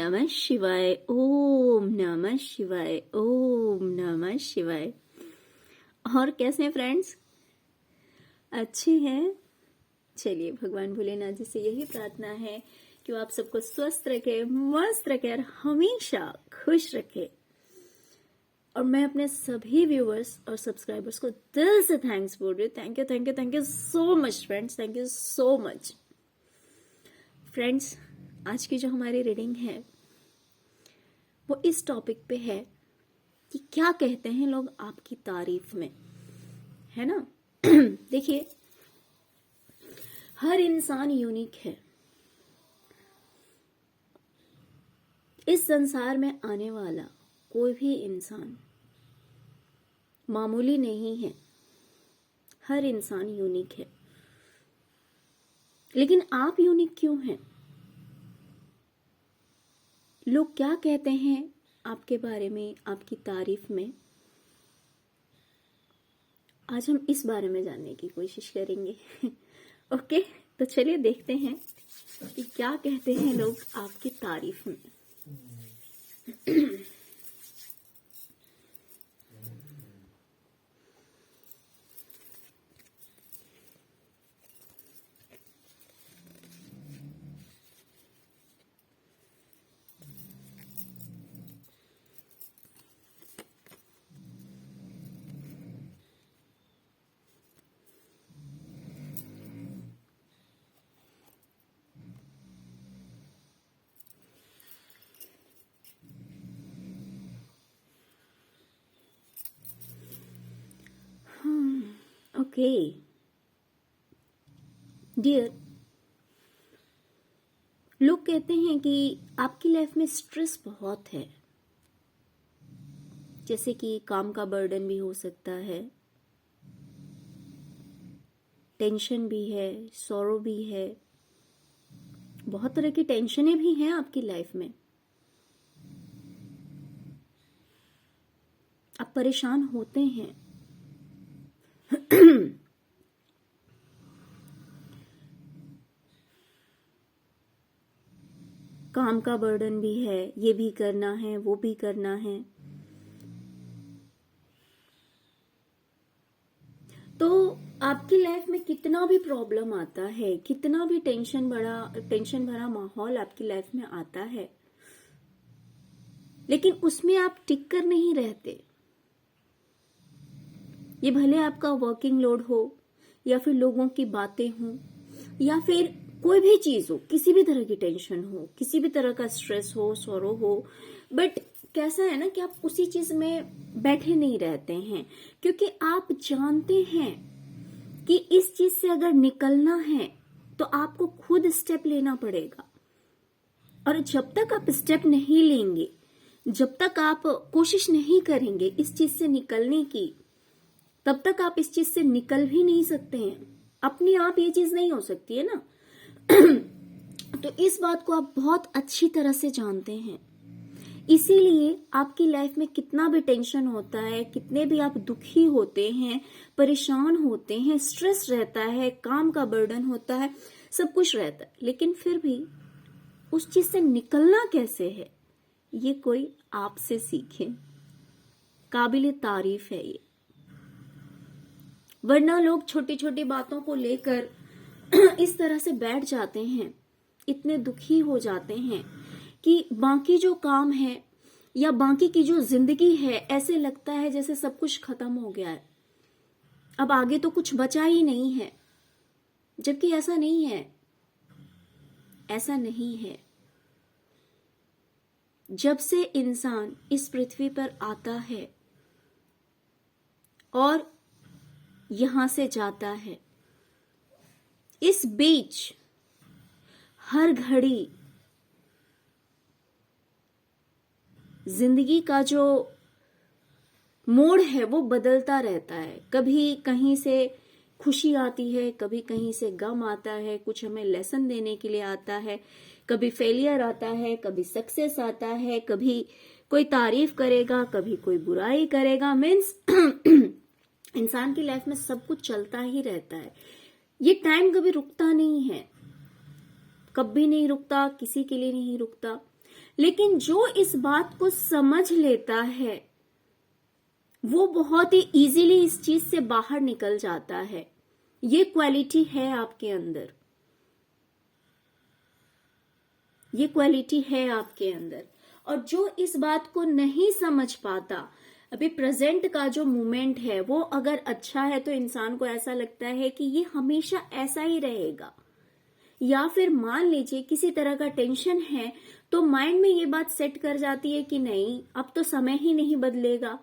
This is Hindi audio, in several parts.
नमः शिवाय, ओम नमः शिवाय, ओम नमः शिवाय। और कैसे हैं फ्रेंड्स? अच्छे हैं? चलिए, भगवान भोलेनाथ जी से यही प्रार्थना है कि वो आप सबको स्वस्थ रखे, मस्त रखे और हमेशा खुश रखे। और मैं अपने सभी व्यूअर्स और सब्सक्राइबर्स को दिल से थैंक्स बोल रही हूँ। Thank you, thank you, thank you so much friends, thank you so much. Friends, आज की जो हमारी रीडिंग है वो इस टॉपिक पे है कि क्या कहते हैं लोग आपकी तारीफ में, है ना। देखिए, हर इंसान यूनिक है। इस संसार में आने वाला कोई भी इंसान मामूली नहीं है। हर इंसान यूनिक है। लेकिन आप यूनिक क्यों हैं? लोग क्या कहते हैं आपके बारे में, आपकी तारीफ में? आज हम इस बारे में जानने की कोशिश करेंगे। ओके, तो चलिए देखते हैं कि क्या कहते हैं लोग आपकी तारीफ में। ओके डियर, लोग कहते हैं कि आपकी लाइफ में स्ट्रेस बहुत है। जैसे कि काम का बर्डन भी हो सकता है, टेंशन भी है, सॉरो भी है, बहुत तरह की टेंशनें भी हैं आपकी लाइफ में। आप परेशान होते हैं। काम का बर्डन भी है, ये भी करना है, वो भी करना है। तो आपकी लाइफ में कितना भी प्रॉब्लम आता है, कितना भी टेंशन भरा माहौल आपकी लाइफ में आता है, लेकिन उसमें आप टिक कर नहीं रहते। ये भले आपका वर्किंग लोड हो, या फिर लोगों की बातें हों, या फिर कोई भी चीज हो, किसी भी तरह की टेंशन हो, किसी भी तरह का स्ट्रेस हो, सॉरो हो, बट कैसा है ना कि आप उसी चीज में बैठे नहीं रहते हैं, क्योंकि आप जानते हैं कि इस चीज से अगर निकलना है तो आपको खुद स्टेप लेना पड़ेगा। और जब तक आप स्टेप नहीं लेंगे, जब तक आप कोशिश नहीं करेंगे इस चीज से निकलने की, तब तक आप इस चीज से निकल भी नहीं सकते हैं। अपने आप ये चीज नहीं हो सकती है ना। तो इस बात को आप बहुत अच्छी तरह से जानते हैं। इसीलिए आपकी लाइफ में कितना भी टेंशन होता है, कितने भी आप दुखी होते हैं, परेशान होते हैं, स्ट्रेस रहता है, काम का बर्डन होता है, सब कुछ रहता है, लेकिन फिर भी उस चीज से निकलना कैसे है, ये कोई आपसे सीखे। काबिले तारीफ है ये। वरना लोग छोटी छोटी बातों को लेकर इस तरह से बैठ जाते हैं, इतने दुखी हो जाते हैं कि बाकी जो काम है या बाकी की जो जिंदगी है, ऐसे लगता है जैसे सब कुछ खत्म हो गया है, अब आगे तो कुछ बचा ही नहीं है। जबकि ऐसा नहीं है, ऐसा नहीं है। जब से इंसान इस पृथ्वी पर आता है और यहां से जाता है, इस बीच हर घड़ी जिंदगी का जो मोड़ है वो बदलता रहता है। कभी कहीं से खुशी आती है, कभी कहीं से गम आता है, कुछ हमें लेसन देने के लिए आता है, कभी फेलियर आता है, कभी सक्सेस आता है, कभी कोई तारीफ करेगा, कभी कोई बुराई करेगा। मीन्स इंसान की लाइफ में सब कुछ चलता ही रहता है। ये टाइम कभी रुकता नहीं है, कभी नहीं रुकता, किसी के लिए नहीं रुकता। लेकिन जो इस बात को समझ लेता है वो बहुत ही इजीली इस चीज से बाहर निकल जाता है। ये क्वालिटी है आपके अंदर, ये क्वालिटी है आपके अंदर। और जो इस बात को नहीं समझ पाता, अभी प्रेजेंट का जो मोमेंट है वो अगर अच्छा है तो इंसान को ऐसा लगता है कि ये हमेशा ऐसा ही रहेगा। या फिर मान लीजिए किसी तरह का टेंशन है तो माइंड में ये बात सेट कर जाती है कि नहीं, अब तो समय ही नहीं बदलेगा,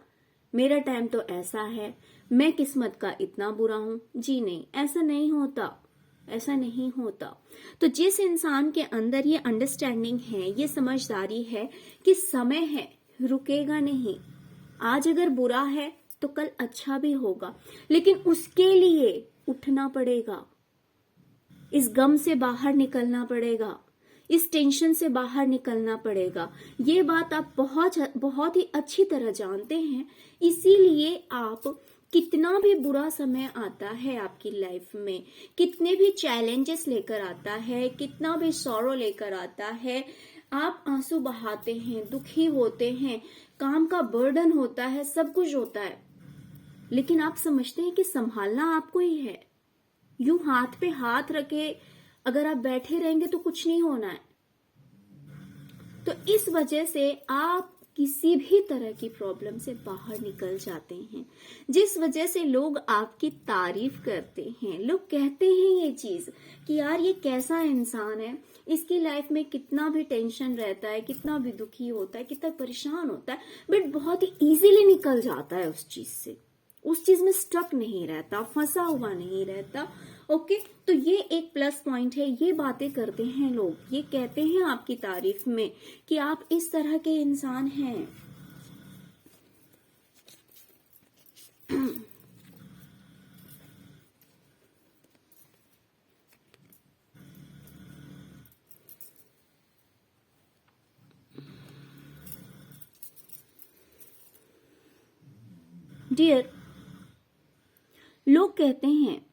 मेरा टाइम तो ऐसा है, मैं किस्मत का इतना बुरा हूं। जी नहीं, ऐसा नहीं होता, ऐसा नहीं होता। तो जिस इंसान के अंदर ये अंडरस्टैंडिंग है, ये समझदारी है कि समय है, रुकेगा नहीं, आज अगर बुरा है तो कल अच्छा भी होगा, लेकिन उसके लिए उठना पड़ेगा, इस गम से बाहर निकलना पड़ेगा, इस टेंशन से बाहर निकलना पड़ेगा। ये बात आप बहुत ही अच्छी तरह जानते हैं। इसीलिए आप कितना भी बुरा समय आता है आपकी लाइफ में, कितने भी चैलेंजेस लेकर आता है, कितना भी सॉरो लेकर आता है, आप आंसू बहाते हैं, दुखी होते हैं, काम का बर्डन होता है, सब कुछ होता है, लेकिन आप समझते हैं कि संभालना आपको ही है। यूं हाथ पे हाथ रखे अगर आप बैठे रहेंगे तो कुछ नहीं होना है। तो इस वजह से आप किसी भी तरह की प्रॉब्लम से बाहर निकल जाते हैं, जिस वजह से लोग आपकी तारीफ करते हैं। लोग कहते हैं ये चीज कि यार ये कैसा इंसान है, इसकी लाइफ में कितना भी टेंशन रहता है, कितना भी दुखी होता है, कितना परेशान होता है, बट बहुत ही इजीली निकल जाता है उस चीज से, उस चीज में स्टक नहीं रहता, फंसा हुआ नहीं रहता। ओके, तो ये एक प्लस पॉइंट है। ये बातें करते हैं लोग, ये कहते हैं आपकी तारीफ में कि आप इस तरह के इंसान हैं। डियर, लोग कहते हैं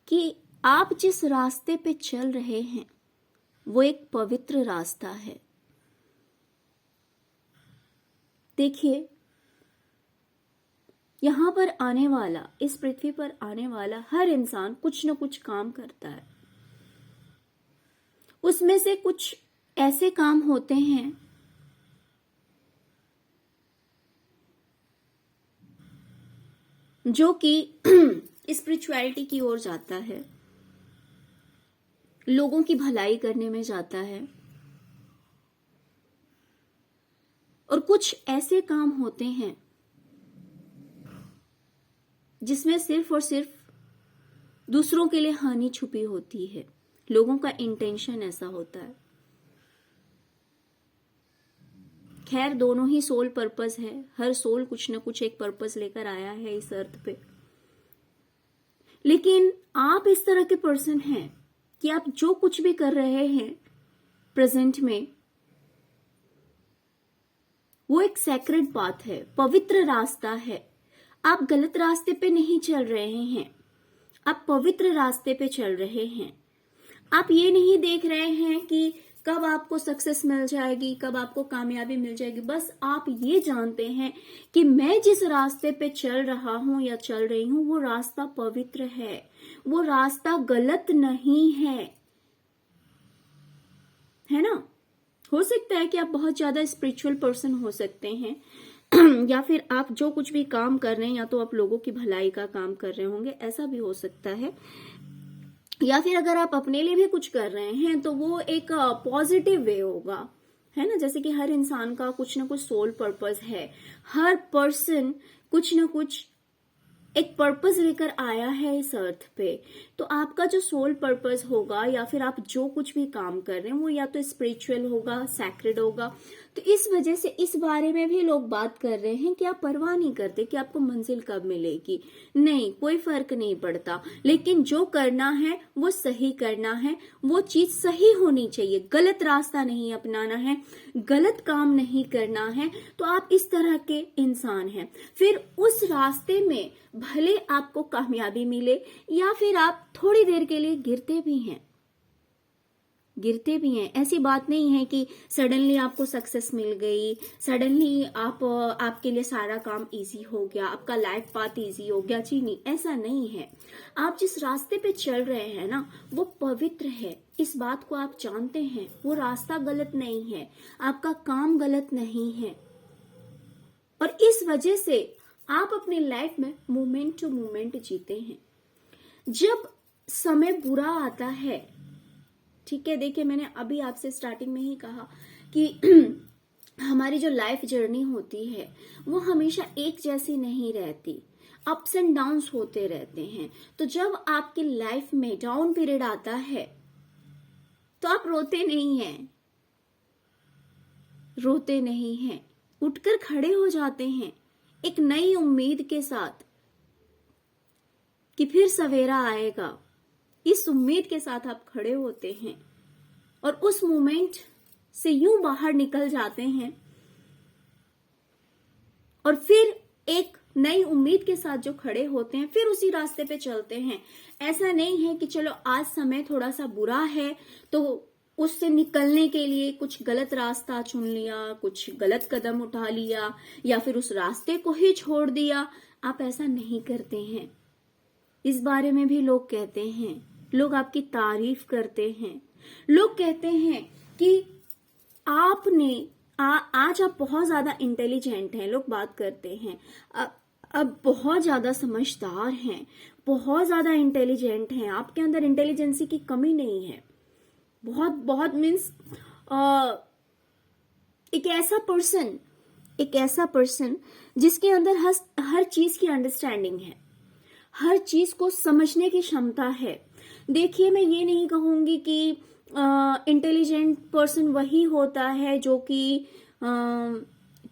कि आप जिस रास्ते पे चल रहे हैं वो एक पवित्र रास्ता है। देखिए, यहां पर आने वाला, इस पृथ्वी पर आने वाला हर इंसान कुछ न कुछ काम करता है। उसमें से कुछ ऐसे काम होते हैं जो कि स्पिरिचुअलिटी की ओर जाता है, लोगों की भलाई करने में जाता है, और कुछ ऐसे काम होते हैं जिसमें सिर्फ और सिर्फ दूसरों के लिए हानि छुपी होती है। लोगों का इंटेंशन ऐसा होता है। खैर, दोनों ही सोल पर्पस है, हर सोल कुछ न कुछ एक पर्पस लेकर आया है इस अर्थ पे। लेकिन आप इस तरह के पर्सन हैं कि आप जो कुछ भी कर रहे हैं प्रेजेंट में, वो एक सैक्रेड पाथ है, पवित्र रास्ता है। आप गलत रास्ते पे नहीं चल रहे हैं, आप पवित्र रास्ते पे चल रहे हैं। आप ये नहीं देख रहे हैं कि कब आपको सक्सेस मिल जाएगी, कब आपको कामयाबी मिल जाएगी। बस आप ये जानते हैं कि मैं जिस रास्ते पे चल रहा हूं या चल रही हूं वो रास्ता पवित्र है, वो रास्ता गलत नहीं है ना। हो सकता है कि आप बहुत ज्यादा स्पिरिचुअल पर्सन हो सकते हैं या फिर आप जो कुछ भी काम कर रहे हैं या तो आप लोगों की भलाई का काम कर रहे होंगे, ऐसा भी हो सकता है। या फिर अगर आप अपने लिए भी कुछ कर रहे हैं तो वो एक पॉजिटिव वे होगा, है ना। जैसे कि हर इंसान का कुछ ना कुछ सोल पर्पस है, हर पर्सन कुछ ना कुछ एक पर्पस लेकर आया है इस अर्थ पे। तो आपका जो सोल पर्पस होगा या फिर आप जो कुछ भी काम कर रहे हैं वो या तो स्पिरिचुअल होगा, सैक्रेड होगा। तो इस वजह से इस बारे में भी लोग बात कर रहे हैं कि आप परवाह नहीं करते कि आपको मंजिल कब मिलेगी। नहीं, कोई फर्क नहीं पड़ता, लेकिन जो करना है वो सही करना है, वो चीज सही होनी चाहिए। गलत रास्ता नहीं अपनाना है, गलत काम नहीं करना है। तो आप इस तरह के इंसान हैं। फिर उस रास्ते में भले आपको कामयाबी मिले या फिर आप थोड़ी देर के लिए गिरते भी हैं, गिरते भी हैं। ऐसी बात नहीं है कि सडनली आपको सक्सेस मिल गई, सडनली आपके लिए सारा काम इजी हो गया, आपका लाइफ पाथ इजी हो गया। जी नहीं, ऐसा नहीं है। आप जिस रास्ते पे चल रहे हैं ना, वो पवित्र है, इस बात को आप जानते हैं। वो रास्ता गलत नहीं है, आपका काम गलत नहीं है, और इस वजह से आप अपनी लाइफ में मोमेंट टू मोमेंट जीते हैं। जब समय बुरा आता है, ठीक है, देखिए मैंने अभी आपसे स्टार्टिंग में ही कहा कि हमारी जो लाइफ जर्नी होती है वो हमेशा एक जैसी नहीं रहती, अप्स एंड डाउन्स होते रहते हैं। तो जब आपकी लाइफ में डाउन पीरियड आता है तो आप रोते नहीं हैं, रोते नहीं हैं, उठकर खड़े हो जाते हैं एक नई उम्मीद के साथ कि फिर सवेरा आएगा। इस उम्मीद के साथ आप खड़े होते हैं और उस मोमेंट से यूं बाहर निकल जाते हैं और फिर एक नई उम्मीद के साथ जो खड़े होते हैं, फिर उसी रास्ते पे चलते हैं। ऐसा नहीं है कि चलो आज समय थोड़ा सा बुरा है तो उससे निकलने के लिए कुछ गलत रास्ता चुन लिया, कुछ गलत कदम उठा लिया, या फिर उस रास्ते को ही छोड़ दिया। आप ऐसा नहीं करते हैं। इस बारे में भी लोग कहते हैं, लोग आपकी तारीफ करते हैं, लोग कहते हैं कि आपने आज आप बहुत ज्यादा इंटेलिजेंट हैं। लोग बात करते हैं अब बहुत ज्यादा समझदार हैं, बहुत ज्यादा इंटेलिजेंट हैं, आपके अंदर इंटेलिजेंसी की कमी नहीं है। बहुत बहुत मीन्स एक ऐसा पर्सन जिसके अंदर हर चीज की अंडरस्टैंडिंग है, हर चीज को समझने की क्षमता है। देखिए मैं ये नहीं कहूंगी कि इंटेलिजेंट पर्सन वही होता है जो कि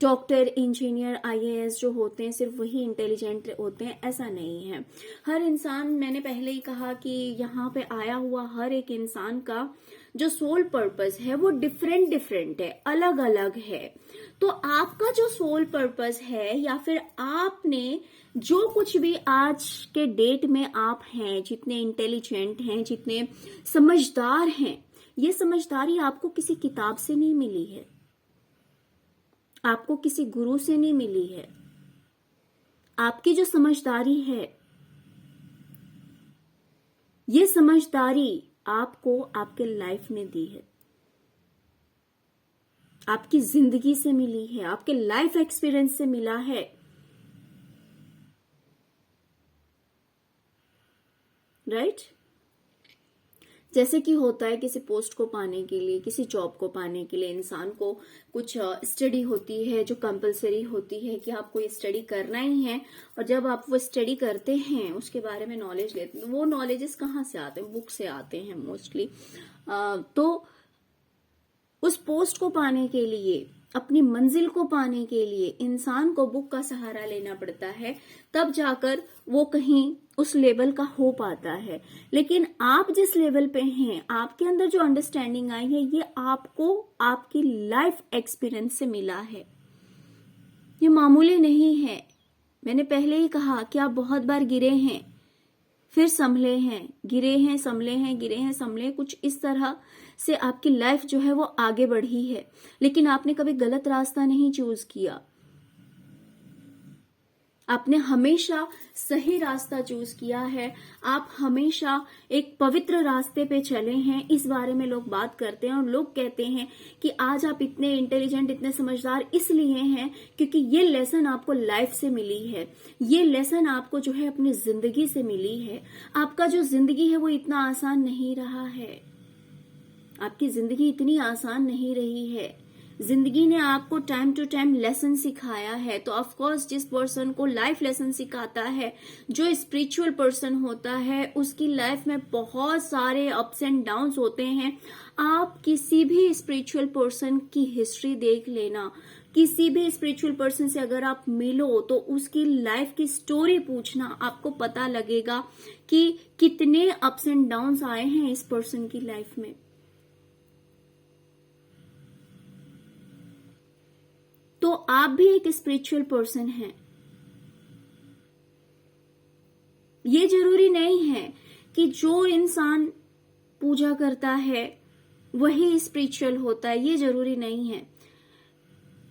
डॉक्टर, इंजीनियर, आईएएस जो होते हैं सिर्फ वही इंटेलिजेंट होते हैं, ऐसा नहीं है। हर इंसान, मैंने पहले ही कहा कि यहाँ पे आया हुआ हर एक इंसान का जो सोल पर्पस है वो डिफरेंट है, अलग अलग है। तो आपका जो सोल पर्पस है, या फिर आपने जो कुछ भी आज के डेट में आप हैं, जितने इंटेलिजेंट हैं, जितने समझदार हैं, ये समझदारी आपको किसी किताब से नहीं मिली है, आपको किसी गुरु से नहीं मिली है। आपकी जो समझदारी है, ये समझदारी आपको आपके लाइफ ने दी है, आपकी जिंदगी से मिली है, आपके लाइफ एक्सपीरियंस से मिला है। राइट? जैसे कि होता है किसी पोस्ट को पाने के लिए, किसी जॉब को पाने के लिए इंसान को कुछ स्टडी होती है जो कंपलसरी होती है कि आपको ये स्टडी करना ही है। और जब आप वो स्टडी करते हैं, उसके बारे में नॉलेज लेते हैं, वो नॉलेजेस कहाँ से आते हैं? बुक से आते हैं मोस्टली। तो उस पोस्ट को पाने के लिए, अपनी मंजिल को पाने के लिए इंसान को बुक का सहारा लेना पड़ता है, तब जाकर वो कहीं उस लेवल का हो पाता है। लेकिन आप जिस लेवल पे हैं, आपके अंदर जो अंडरस्टैंडिंग आई है, ये आपको आपकी लाइफ एक्सपीरियंस से मिला है, ये मामूली नहीं है। मैंने पहले ही कहा कि आप बहुत बार गिरे हैं, फिर संभले हैं, गिरे हैं संभले हैं, गिरे हैं संभले, कुछ इस तरह से आपकी लाइफ जो है वो आगे बढ़ी है। लेकिन आपने कभी गलत रास्ता नहीं चूज किया, आपने हमेशा सही रास्ता चूज किया है। आप हमेशा एक पवित्र रास्ते पे चले हैं। इस बारे में लोग बात करते हैं और लोग कहते हैं कि आज आप इतने इंटेलिजेंट, इतने समझदार इसलिए हैं क्योंकि ये लेसन आपको लाइफ से मिली है, ये लेसन आपको जो है अपनी जिंदगी से मिली है। आपका जो जिंदगी है वो इतना आसान नहीं रहा है, आपकी जिंदगी इतनी आसान नहीं रही है। जिंदगी ने आपको टाइम टू टाइम लेसन सिखाया है। तो ऑफ कोर्स जिस पर्सन को लाइफ लेसन सिखाता है, जो स्पिरिचुअल पर्सन होता है, उसकी लाइफ में बहुत सारे अप्स एंड डाउन्स होते हैं। आप किसी भी स्पिरिचुअल पर्सन की हिस्ट्री देख लेना, किसी भी स्पिरिचुअल पर्सन से अगर आप मिलो तो उसकी लाइफ की स्टोरी पूछना, आपको पता लगेगा कि कितने अप्स एंड डाउन्स आए हैं इस पर्सन की लाइफ में। तो आप भी एक स्पिरिचुअल पर्सन हैं। ये जरूरी नहीं है कि जो इंसान पूजा करता है, वही स्पिरिचुअल होता है, ये जरूरी नहीं है।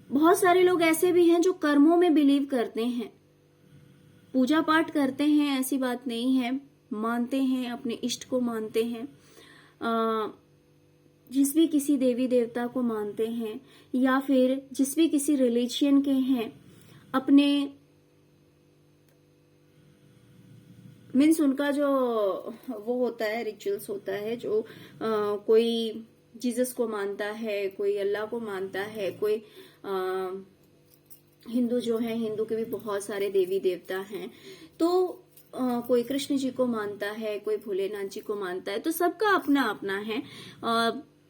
बहुत सारे लोग ऐसे भी हैं जो कर्मों में बिलीव करते हैं, पूजा पाठ करते हैं, ऐसी बात नहीं है, मानते हैं, अपने इष्ट को मानते हैं, जिस भी किसी देवी देवता को मानते हैं, या फिर जिस भी किसी रिलीजियन के हैं, अपने मीन्स उनका जो वो होता है, रिचुअल्स होता है, जो कोई जीसस को मानता है, कोई अल्लाह को मानता है, कोई हिंदू जो है, हिंदू के भी बहुत सारे देवी देवता हैं, तो कोई कृष्ण जी को मानता है, कोई भोलेनाथ जी को मानता है, तो सबका अपना अपना है।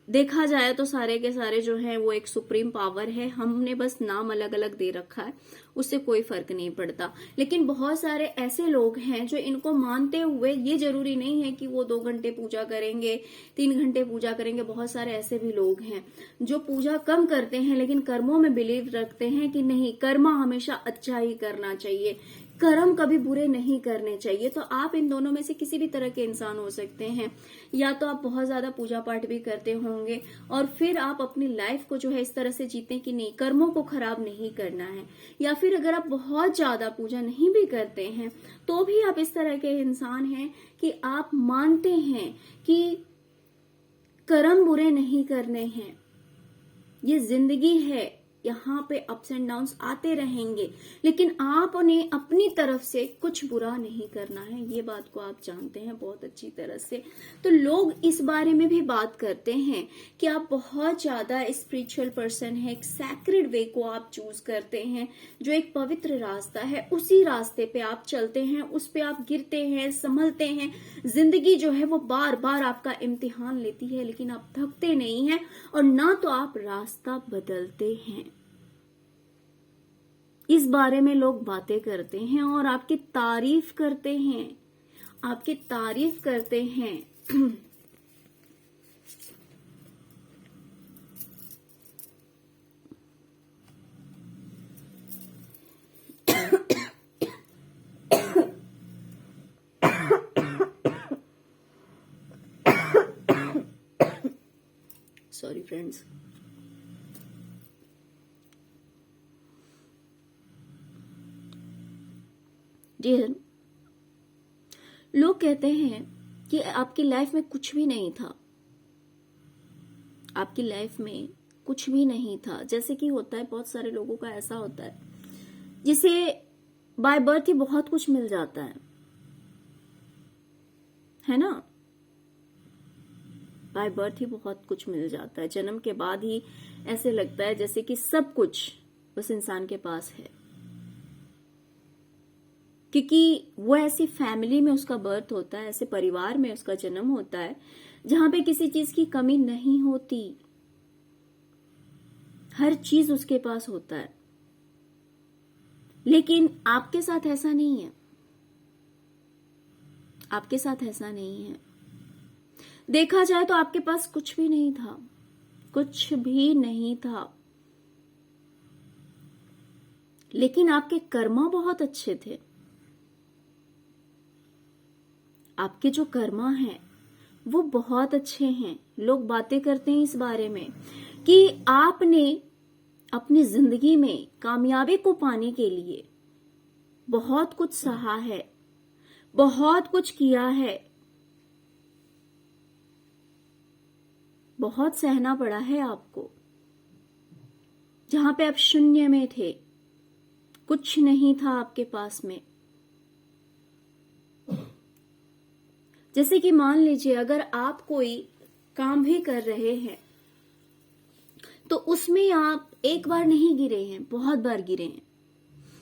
देखा जाए तो सारे के सारे जो है वो एक सुप्रीम पावर है, हमने बस नाम अलग अलग दे रखा है, उससे कोई फर्क नहीं पड़ता। लेकिन बहुत सारे ऐसे लोग हैं जो इनको मानते हुए, ये जरूरी नहीं है कि वो 2 घंटे पूजा करेंगे, 3 घंटे पूजा करेंगे। बहुत सारे ऐसे भी लोग हैं जो पूजा कम करते हैं लेकिन कर्मों में बिलीव रखते हैं कि नहीं, कर्म हमेशा अच्छा ही करना चाहिए, कर्म कभी बुरे नहीं करने चाहिए। तो आप इन दोनों में से किसी भी तरह के इंसान हो सकते हैं। या तो आप बहुत ज्यादा पूजा पाठ भी करते होंगे और फिर आप अपनी लाइफ को जो है इस तरह से जीते कि नहीं, कर्मों को खराब नहीं करना है। या फिर अगर आप बहुत ज्यादा पूजा नहीं भी करते हैं तो भी आप इस तरह के इंसान हैं कि आप मानते हैं कि कर्म बुरे नहीं करने हैं, ये जिंदगी है, यहाँ पे अप्स एंड डाउन्स आते रहेंगे, लेकिन आपने अपनी तरफ से कुछ बुरा नहीं करना है। ये बात को आप जानते हैं बहुत अच्छी तरह से। तो लोग इस बारे में भी बात करते हैं कि आप बहुत ज्यादा स्पिरिचुअल पर्सन है, एक सैक्रेड वे को आप चूज करते हैं, जो एक पवित्र रास्ता है, उसी रास्ते पे आप चलते हैं, उस पे आप गिरते हैं, संभलते हैं। जिंदगी जो है वो बार बार आपका इम्तिहान लेती है, लेकिन आप थकते नहीं हैं और ना तो आप रास्ता बदलते हैं। इस बारे में लोग बातें करते हैं और आपकी तारीफ करते हैं, आपकी तारीफ करते हैं। Sorry friends. जी हाँ, लोग कहते हैं कि आपकी लाइफ में कुछ भी नहीं था, आपकी लाइफ में कुछ भी नहीं था। जैसे कि होता है, बहुत सारे लोगों का ऐसा होता है जिसे बाय बर्थ ही बहुत कुछ मिल जाता है ना, बाय बर्थ ही बहुत कुछ मिल जाता है। जन्म के बाद ही ऐसे लगता है जैसे कि सब कुछ उस इंसान के पास है, क्योंकि वो ऐसी फैमिली में उसका बर्थ होता है, ऐसे परिवार में उसका जन्म होता है जहां पे किसी चीज की कमी नहीं होती, हर चीज उसके पास होता है। लेकिन आपके साथ ऐसा नहीं है, आपके साथ ऐसा नहीं है। देखा जाए तो आपके पास कुछ भी नहीं था, कुछ भी नहीं था, लेकिन आपके कर्मा बहुत अच्छे थे। आपके जो कर्मा हैं वो बहुत अच्छे हैं। लोग बातें करते हैं इस बारे में कि आपने अपनी जिंदगी में कामयाबी को पाने के लिए बहुत कुछ सहा है, बहुत कुछ किया है, बहुत सहना पड़ा है आपको। जहां पे आप शून्य में थे, कुछ नहीं था आपके पास में। जैसे कि मान लीजिए अगर आप कोई काम भी कर रहे हैं तो उसमें आप एक बार नहीं गिरे हैं, बहुत बार गिरे हैं,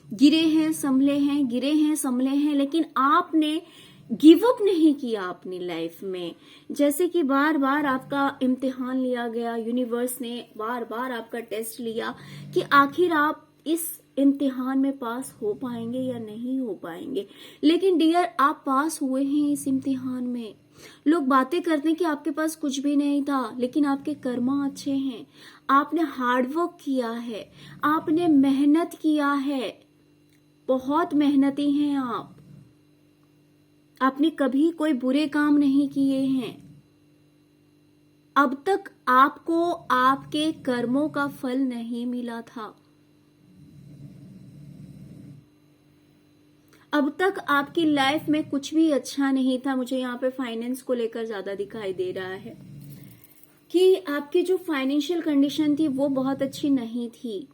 गिरे हैं, संभले हैं, गिरे हैं, संभले हैं, लेकिन आपने गिव अप नहीं किया अपनी लाइफ में। जैसे कि बार बार आपका इम्तिहान लिया गया, यूनिवर्स ने बार बार आपका टेस्ट लिया कि आखिर आप इस इम्तिहान में पास हो पाएंगे या नहीं हो पाएंगे। लेकिन डियर, आप पास हुए हैं इस इम्तिहान में। लोग बातें करते हैं कि आपके पास कुछ भी नहीं था, लेकिन आपके कर्मा अच्छे हैं, आपने हार्डवर्क किया है, आपने मेहनत किया है, बहुत मेहनती हैं आप। आपने कभी कोई बुरे काम नहीं किए हैं, अब तक आपको आपके कर्मों का फल नहीं मिला था। अब तक आपकी लाइफ में कुछ भी अच्छा नहीं था। मुझे यहाँ पे फाइनेंस को लेकर ज्यादा दिखाई दे रहा है कि आपकी जो फाइनेंशियल कंडीशन थी वो बहुत अच्छी नहीं थी।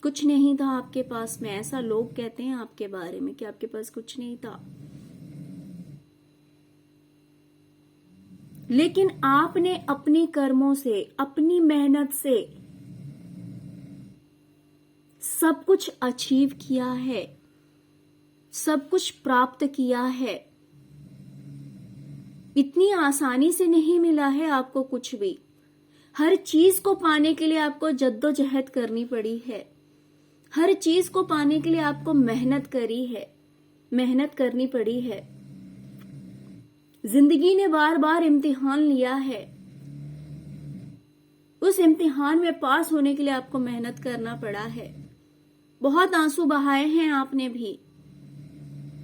कुछ नहीं था आपके पास में, ऐसा लोग कहते हैं आपके बारे में कि आपके पास कुछ नहीं था। लेकिन आपने अपने कर्मों से, अपनी मेहनत से सब कुछ अचीव किया है, सब कुछ प्राप्त किया है। इतनी आसानी से नहीं मिला है आपको कुछ भी। हर चीज को पाने के लिए आपको जद्दोजहद करनी पड़ी है। हर चीज को पाने के लिए आपको मेहनत करनी पड़ी है। जिंदगी ने बार बार इम्तिहान लिया है। उस इम्तिहान में पास होने के लिए आपको मेहनत करना पड़ा है। बहुत आंसू बहाए हैं आपने भी,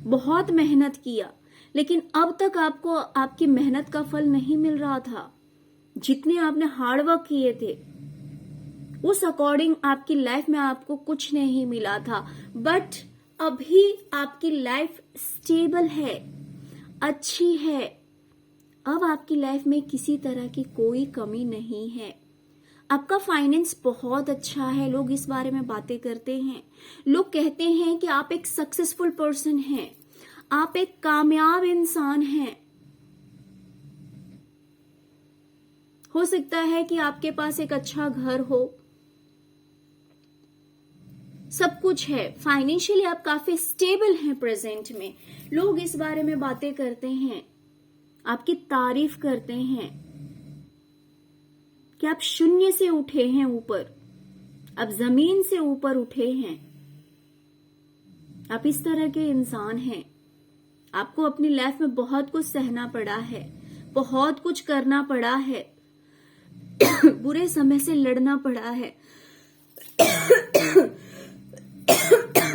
बहुत मेहनत किया, लेकिन अब तक आपको आपकी मेहनत का फल नहीं मिल रहा था। जितने आपने हार्डवर्क किए थे उस अकॉर्डिंग आपकी लाइफ में आपको कुछ नहीं मिला था। बट अभी आपकी लाइफ स्टेबल है, अच्छी है। अब आपकी लाइफ में किसी तरह की कोई कमी नहीं है। आपका फाइनेंस बहुत अच्छा है। लोग इस बारे में बातें करते हैं। लोग कहते हैं कि आप एक सक्सेसफुल पर्सन हैं, आप एक कामयाब इंसान हैं। हो सकता है कि आपके पास एक अच्छा घर हो, सब कुछ है, फाइनेंशियली आप काफी स्टेबल हैं प्रेजेंट में। लोग इस बारे में बातें करते हैं, आपकी तारीफ करते हैं कि आप शून्य से उठे हैं ऊपर, आप जमीन से ऊपर उठे हैं। आप इस तरह के इंसान हैं। आपको अपनी लाइफ में बहुत कुछ सहना पड़ा है, बहुत कुछ करना पड़ा है, बुरे समय से लड़ना पड़ा है।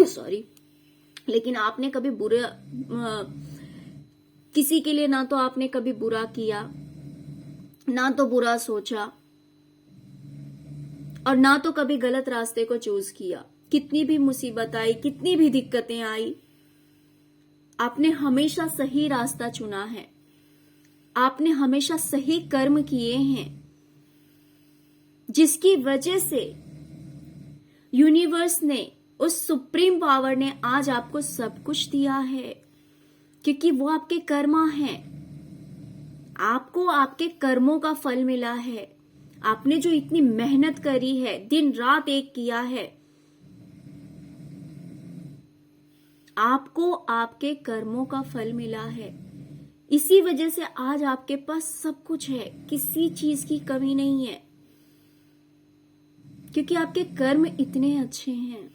सॉरी। लेकिन आपने कभी किसी के लिए ना तो आपने कभी बुरा किया, ना तो बुरा सोचा, और ना तो कभी गलत रास्ते को चूज किया। कितनी भी मुसीबत आई, कितनी भी दिक्कतें आई, आपने हमेशा सही रास्ता चुना है। आपने हमेशा सही कर्म किए हैं, जिसकी वजह से यूनिवर्स ने, उस सुप्रीम पावर ने आज आपको सब कुछ दिया है, क्योंकि वो आपके कर्मा हैं। आपको आपके कर्मों का फल मिला है। आपने जो इतनी मेहनत करी है, दिन रात एक किया है, आपको आपके कर्मों का फल मिला है। इसी वजह से आज आपके पास सब कुछ है, किसी चीज की कमी नहीं है, क्योंकि आपके कर्म इतने अच्छे हैं।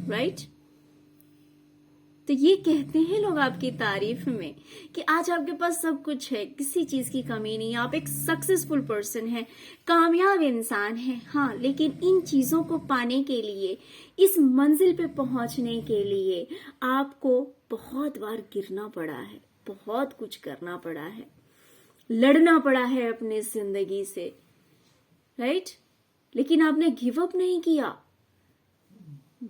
राइट? तो ये कहते हैं लोग आपकी तारीफ में कि आज आपके पास सब कुछ है, किसी चीज की कमी नहीं, आप एक सक्सेसफुल पर्सन हैं, कामयाब इंसान हैं। हाँ, लेकिन इन चीजों को पाने के लिए, इस मंजिल पे पहुंचने के लिए आपको बहुत बार गिरना पड़ा है, बहुत कुछ करना पड़ा है, लड़ना पड़ा है अपने जिंदगी से। राइट? लेकिन आपने गिव अप नहीं किया,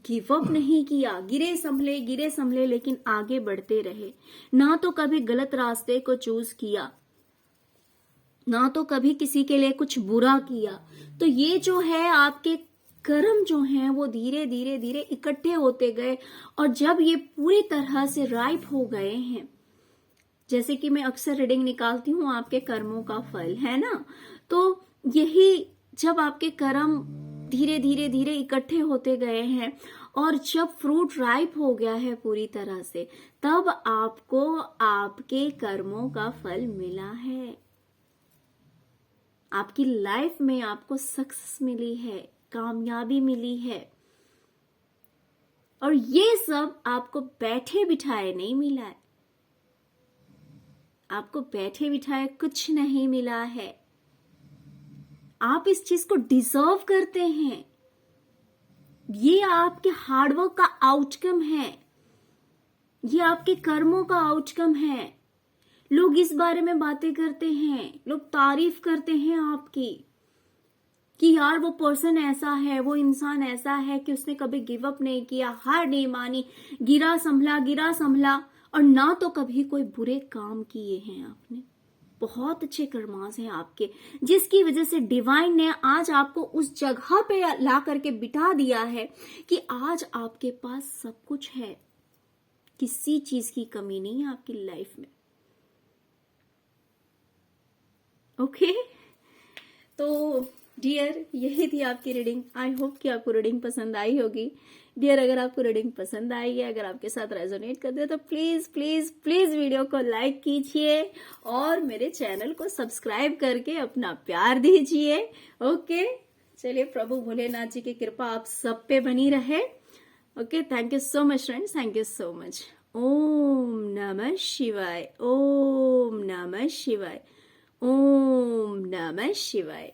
गिव अप नहीं किया। गिरे संभले लेकिन आगे बढ़ते रहे। ना तो कभी गलत रास्ते को चूज किया, ना तो कभी किसी के लिए कुछ बुरा किया। तो ये जो है आपके कर्म जो हैं वो धीरे धीरे धीरे इकट्ठे होते गए, और जब ये पूरी तरह से राइप हो गए हैं, जैसे कि मैं अक्सर रीडिंग निकालती हूँ आपके कर्मों का फल, है ना, तो यही जब आपके कर्म धीरे धीरे धीरे इकट्ठे होते गए हैं और जब फ्रूट राइप हो गया है पूरी तरह से, तब आपको आपके कर्मों का फल मिला है। आपकी लाइफ में आपको सक्सेस मिली है, कामयाबी मिली है, और ये सब आपको बैठे बिठाए नहीं मिला है। आपको बैठे बिठाए कुछ नहीं मिला है। आप इस चीज को डिजर्व करते हैं। ये आपके हार्डवर्क का आउटकम है, ये आपके कर्मों का आउटकम है। लोग इस बारे में बातें करते हैं, लोग तारीफ करते हैं आपकी कि यार वो पर्सन ऐसा है, वो इंसान ऐसा है कि उसने कभी गिव अप नहीं किया, हार नहीं मानी, गिरा संभला, और ना तो कभी कोई बुरे काम किए हैं आपने। बहुत अच्छे कर्मास हैं आपके, जिसकी वजह से डिवाइन ने आज आपको उस जगह पे ला करके बिठा दिया है कि आज आपके पास सब कुछ है, किसी चीज की कमी नहीं है आपकी लाइफ में। ओके तो डियर, यही थी आपकी रीडिंग। आई होप कि आपको रीडिंग पसंद आई होगी। डियर, अगर आपको रीडिंग पसंद आई है, अगर आपके साथ रेजोनेट करते हो तो प्लीज प्लीज प्लीज वीडियो को लाइक कीजिए और मेरे चैनल को सब्सक्राइब करके अपना प्यार दीजिए। ओके, चलिए, प्रभु भोलेनाथ जी की कृपा आप सब पे बनी रहे। Okay, thank you so much friends, thank you so much. ओम नमः शिवाय, ओम नमः शिवाय, ओम नमः शिवाय।